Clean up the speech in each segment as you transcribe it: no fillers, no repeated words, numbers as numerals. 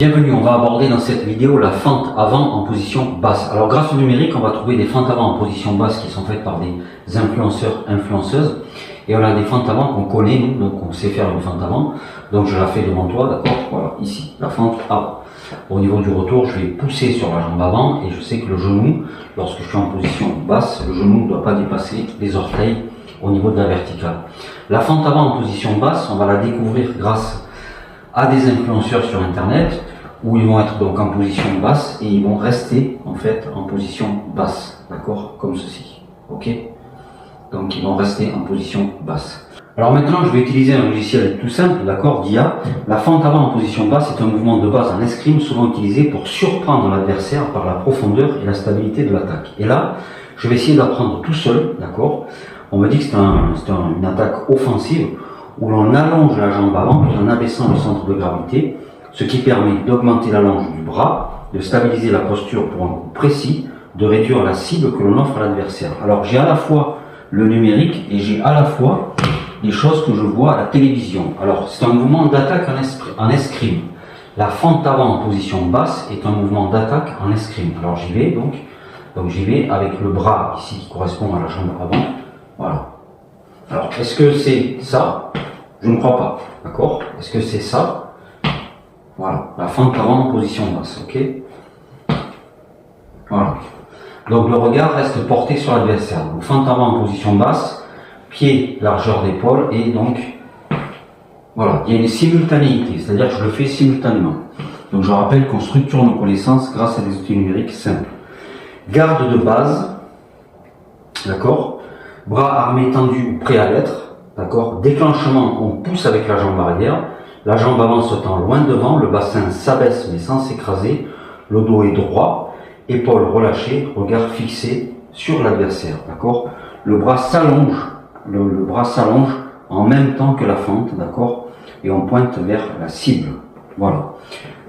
Bienvenue, on va aborder dans cette vidéo la fente avant en position basse. Alors grâce au numérique, on va trouver des fentes avant en position basse qui sont faites par des influenceurs, influenceuses. Et on a des fentes avant qu'on connaît, nous, donc on sait faire une fente avant. Donc je la fais devant toi, d'accord? Voilà, ici, la fente avant. Au niveau du retour, je vais pousser sur la jambe avant et je sais que le genou, lorsque je suis en position basse, le genou ne doit pas dépasser les orteils au niveau de la verticale. La fente avant en position basse, on va la découvrir grâce à des influenceurs sur internet où ils vont être donc en position basse et ils vont rester en fait en position basse, d'accord, comme ceci, ok. Donc ils vont rester en position basse. Alors maintenant je vais utiliser un logiciel tout simple, d'accord, d'IA. La fente avant en position basse est un mouvement de base en escrime souvent utilisé pour surprendre l'adversaire par la profondeur et la stabilité de l'attaque. Et là je vais essayer d'apprendre tout seul, d'accord. On me dit que c'est une attaque offensive où l'on allonge la jambe avant tout en abaissant le centre de gravité, ce qui permet d'augmenter la longe du bras, de stabiliser la posture pour un coup précis, de réduire la cible que l'on offre à l'adversaire. Alors j'ai à la fois le numérique et j'ai à la fois les choses que je vois à la télévision. Alors c'est un mouvement d'attaque en escrime. La fente avant en position basse est un mouvement d'attaque en escrime. Alors j'y vais donc j'y vais avec le bras ici qui correspond à la jambe avant. Voilà. Alors est-ce que c'est ça? Je ne crois pas, d'accord? Est-ce que c'est ça? Voilà, la fente avant en position basse, ok? Voilà. Donc le regard reste porté sur l'adversaire. Donc fente avant en position basse, pied, largeur d'épaule, et donc, voilà, il y a une simultanéité, c'est-à-dire que je le fais simultanément. Donc je rappelle qu'on structure nos connaissances grâce à des outils numériques simples. Garde de base, d'accord? Bras armés tendus ou prêts à l'être, d'accord? Déclenchement, on pousse avec la jambe arrière, la jambe avant se tend loin devant, le bassin s'abaisse mais sans s'écraser, le dos est droit, épaules relâchées, regard fixé sur l'adversaire, d'accord? Le bras s'allonge, le bras s'allonge en même temps que la fente, d'accord? Et on pointe vers la cible, voilà.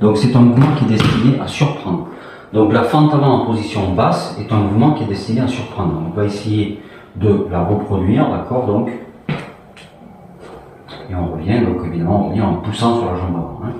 Donc c'est un mouvement qui est destiné à surprendre. Donc la fente avant en position basse est un mouvement qui est destiné à surprendre. On va essayer de la reproduire, d'accord, donc, et on revient, donc évidemment on revient en poussant sur la jambe avant, hein.